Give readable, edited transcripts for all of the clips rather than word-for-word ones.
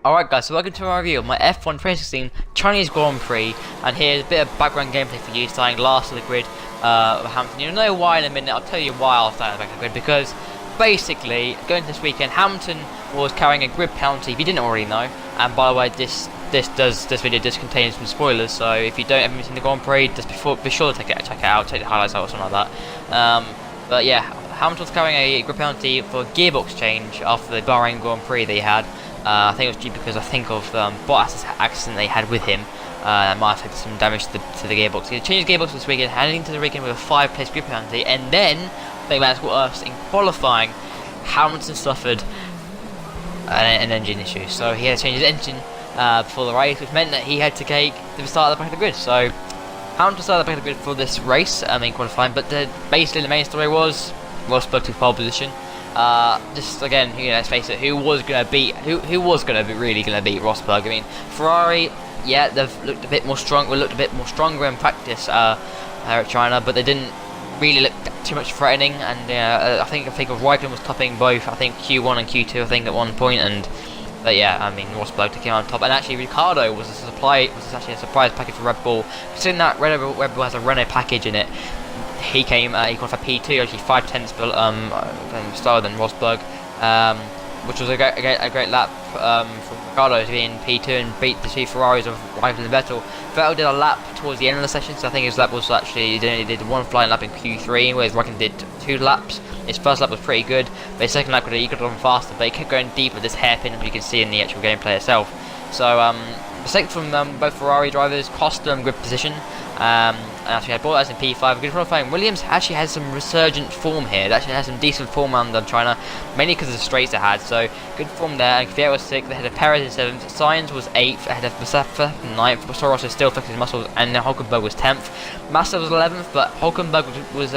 Alright guys, so welcome to my review of my F1 2016 Chinese Grand Prix, and here's a bit of background gameplay for you, starting last of the grid with Hamilton. You'll know why in a minute. I'll tell you why I'll start at the back of the grid, because basically, going to this weekend, Hamilton was carrying a grid penalty, if you didn't already know. And by the way, this video does contain some spoilers, so if you don't haven't seen the Grand Prix, just be sure to check it out, take the highlights out or something like that. But yeah, Hamilton was carrying a grid penalty for a gearbox change after the Bahrain Grand Prix they had. I think it was due because of Bottas' accident they had with him. That might have had some damage to the gearbox. He changed the gearbox this weekend, heading into the weekend with a 5-place grid penalty, and then I think that's worse. In qualifying, Hamilton suffered an engine issue, so he had to change his engine before the race, which meant that he had to take the start at the back of the grid. So Hamilton started at the back of the grid for this race, in qualifying. But basically the main story was Rosberg took pole position. Just again, let's face it, who was really gonna beat Rosberg? I mean, Ferrari, yeah, they've looked a bit more stronger in practice at China, but they didn't really look too much threatening. And I think of Raikkonen was topping both. I think Q1 and Q2, I think at one point. But yeah, I mean, Rosberg took him on top, and actually Ricciardo was actually a surprise package for Red Bull, considering that Red Bull has a Renault package in it. He qualified P2, actually 5/10 slower than Rosberg, which was a great lap from Ricciardo to be in P2 and beat the two Ferraris of Raikkonen and Vettel. Vettel did a lap towards the end of the session, so I think his lap was actually, he only did one flying lap in Q3, whereas Raikkonen did 2 laps. His first lap was pretty good, but his second lap he could have gone faster, but he kept going deeper, this hairpin, as you can see in the actual gameplay itself. So mistake from both Ferrari drivers cost them grid position. And actually had Bottas in P5, good qualifying. Williams actually has some resurgent form here. It actually has some decent form under China, mainly because of the straights they had. So good form there. And Kvyat was 6th, ahead of Perez in 7th. Sainz was 8th, ahead of Verstappen 9th. Toro Rosso still flexing his muscles, and Hulkenberg was 10th. Massa was 11th, but Hulkenberg was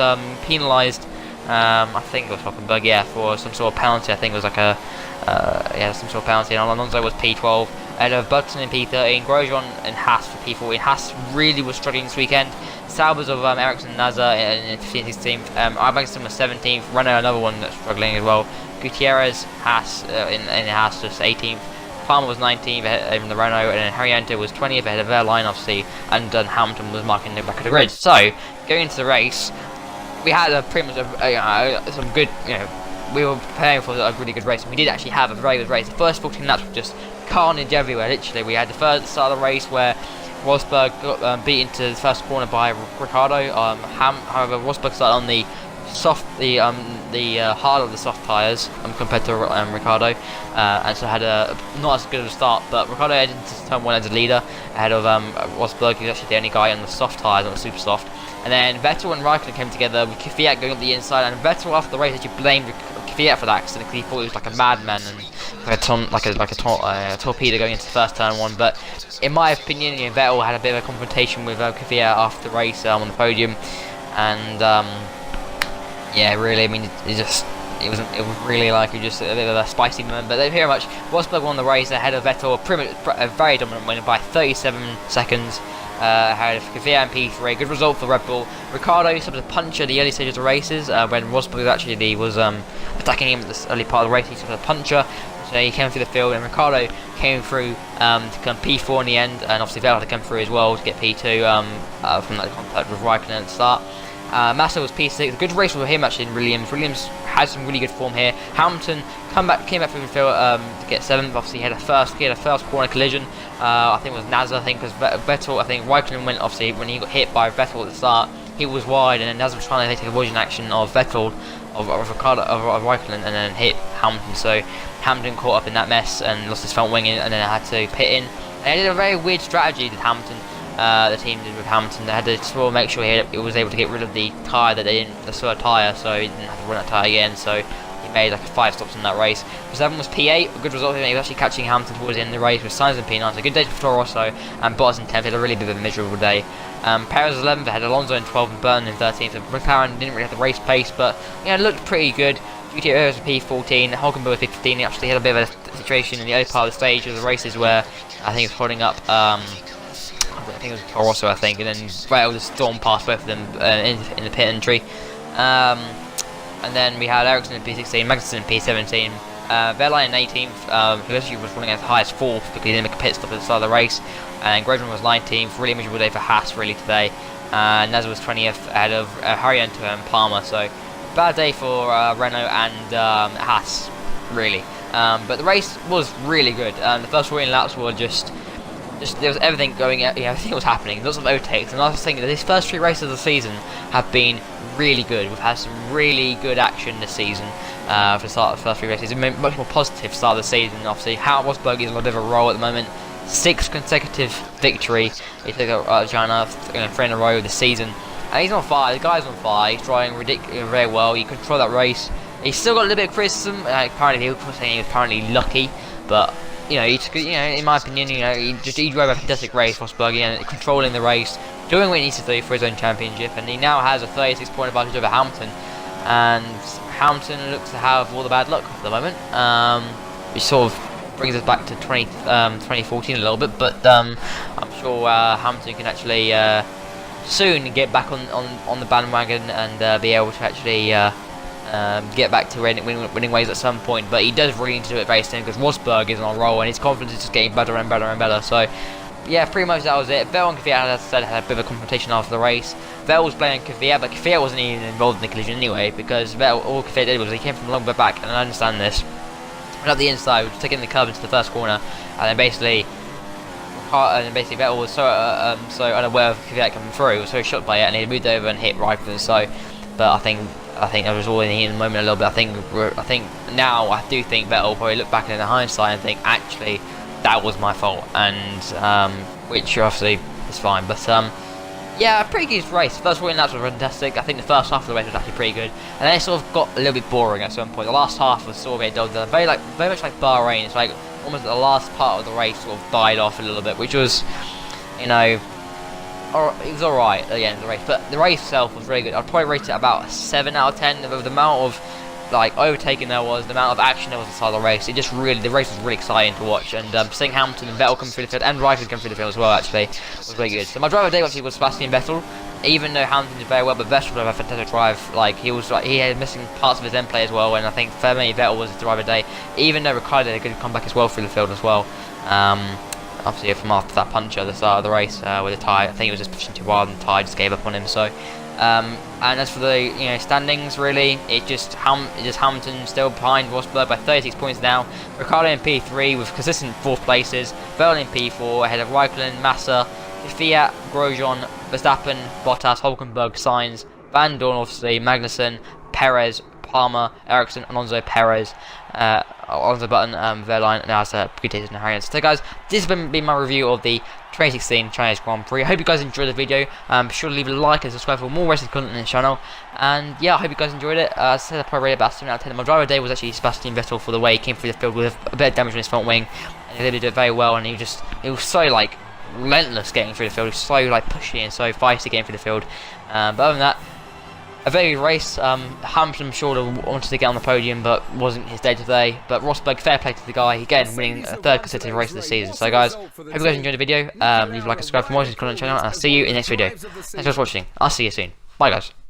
penalised. I think it was Hulkenberg, yeah, for some sort of penalty. I think it was like some sort of penalty. And Alonso was P12. Ahead of Button in P13, Grosjean and Haas for P14. Haas really was struggling this weekend. Salvers of Ericsson and Nasser in 15th, 16th. Armstrong was 17th. Renault, another one that's struggling as well. Gutierrez, Haas in Haas just 18th. Palmer was 19th ahead of the Renault, and then Harriento was 20th ahead of their line, obviously, and Hamilton was marking the back of the grid. So going into the race, we had pretty much some good, we were preparing for a really good race, and we did actually have a very good race. The first 14 laps were just carnage everywhere, literally. We had the first start of the race where Rosberg got beat into the first corner by Ricciardo. However, Rosberg started on the hard of the soft tyres compared to Ricciardo, and so had a not as good of a start. But Ricciardo headed into turn 1 as a leader ahead of Rosberg, who's actually the only guy on the soft tyres, not the super soft. And then Vettel and Raikkonen came together with Kvyat going up the inside, and Vettel after the race actually blamed Kvyat for that accident because he thought he was like a madman and like a torpedo going into the first turn 1. But in my opinion, Vettel had a bit of a confrontation with Kvyat after the race on the podium, and yeah, really, I mean, it was really like just a bit of a spicy moment. But very much Rosberg won the race ahead of Vettel, a very dominant win by 37 seconds. Ahead of Kvyat and P3, good result for Red Bull. Ricciardo suffered a puncher at the early stages of the races when Rosberg actually was attacking him at the early part of the race. He suffered a puncher, so he came through the field, and Ricciardo came through to come P4 in the end, and obviously Vettel had to come through as well to get P2 from that contact with Raikkonen at the start. Massa was P6, a good race for him actually in Williams. Williams had some really good form here. Hamilton came back through the field to get 7th. Obviously, he had a first corner collision. I think it was Nasser, because Vettel, I think Raikkonen went, obviously, when he got hit by Vettel at the start, he was wide, and then Nasser was trying to take a avoidance action of Vettel, of Raikkonen, and then hit Hamilton. So Hamilton caught up in that mess and lost his front wing, and then had to pit in. And they did a very weird strategy that Hamilton. The team did with Hamilton. They had to sort of make sure he was able to get rid of the tyre that the spare tyre, so he didn't have to run that tyre again. So he made like 5 stops in that race. Verstappen was P8, a good result. He was actually catching Hamilton towards the end of the race with Sainz in P9. So a good day for Toro Rosso, and Bottas in 10th. Had a really bit of a miserable day. Perez was 11th, had Alonso in 12th, and Button in 13th. So McLaren didn't really have the race pace, but it looked pretty good. Gutierrez was P14, Hulkenberg was P15. He actually had a bit of a situation in the early part of the stage of the races where I think he was holding up. I think it was Toro Rosso, and then Vettel just stormed past both of them in the pit entry. And then we had Ericsson in P16, Magnussen in P17, Verline in 18th, he actually was running as high as 4th because he didn't make a pit stop at the start of the race. And Grosjean was 19th, really miserable day for Haas really today. And Nazar was 20th ahead of Harriento and Palmer, so bad day for Renault and Haas, really. But the race was really good. The first 14 laps were just there was everything going, everything was happening, lots of overtakes. And I was thinking that these first 3 races of the season have been really good. We've had some really good action this season for the start of the first 3 races. It's been much more positive start of the season. Obviously, Rosberg is on a bit of a roll at the moment. 6th consecutive victory. He took China 3 in a row this season. And he's on fire, the guy's on fire, he's driving very well, he controlled that race. He's still got a little bit of criticism, apparently he was saying he was apparently lucky, but he took, in my opinion, he drove a fantastic race, Rosberg, controlling the race, doing what he needs to do for his own championship, and he now has a 36-point advantage over Hamilton, and Hamilton looks to have all the bad luck at the moment, which sort of brings us back to 2014 a little bit, but I'm sure Hamilton can actually soon get back on the bandwagon and be able to actually get back to winning ways at some point. But he does really need to do it very soon because Rosberg is on a roll and his confidence is just getting better and better and better. So yeah, pretty much that was it. Vettel and Kvyat, as I said, had a bit of a confrontation after the race. Vettel was blaming Kvyat, but Kvyat wasn't even involved in the collision anyway, because Vettel, all Kvyat did was he came from a long bit back, and I understand this. Went up the inside, was taking the curb into the first corner, and then basically Vettel was so unaware of Kvyat coming through, he was so shocked by it, and he moved over and hit Raikkonen. So, but I think that was all in the moment a little bit. I think now I do think Vettel will probably look back in the hindsight and think actually that was my fault, and which obviously is fine. But yeah, pretty good race. First 14 laps were fantastic. I think the first half of the race was actually pretty good, and then it sort of got a little bit boring at some point. The last half was sort of a dull, very much like Bahrain. It's like almost the last part of the race sort of died off a little bit, which was, it was alright at the end of the race. But the race itself was really good. I'd probably rate it about a 7 out of 10. The amount of overtaking there was, the amount of action there was inside the race. The race was really exciting to watch. And seeing Hamilton and Vettel come through the field, and Raikkonen come through the field as well, actually, was really good. So my driver of the day actually was Sebastian Vettel. Even though Hamilton did very well, but Vettel had a fantastic drive. He had missing parts of his end play as well, and I think for me Vettel was the driver of the day. Even though Ricciardo had a good comeback as well through the field as well. Obviously from after that punch at the start of the race with the tyre, I think he was just pushing too hard and the tyre just gave up on him. So, and as for the standings, really, it just Hamilton still behind Rosberg by 36 points now. Ricciardo in P3 with consistent 4th places. Vettel in P4 ahead of Raikkonen, Massa, Kvyat, Grosjean, Verstappen, Bottas, Hulkenberg, Sainz, Van Dorn, obviously, Magnussen, Perez, Palmer, Ericsson, Alonso, Perez, Alonso Button, Verline, now it's Prix and Harriento. So guys, this has been my review of the 2016 Chinese Grand Prix. I hope you guys enjoyed the video. Be sure to leave a like and subscribe for more racing content on the channel. And yeah, I hope you guys enjoyed it. As I said, I probably rated about 7 out of 10. My driver today was actually Sebastian Vettel for the way he came through the field with a bit of damage on his front wing. And he did it very well, and he was so relentless getting through the field. He was so pushy and so feisty getting through the field. But other than that, a very good race. Hamilton sure wanted to get on the podium, but wasn't his day today. But Rosberg, fair play to the guy, again winning a 3rd consecutive race of the season. So guys, hope you guys enjoyed the video. Leave a like and subscribe for more content on the channel, and I'll see you in the next video. Thanks for watching. I'll see you soon. Bye guys.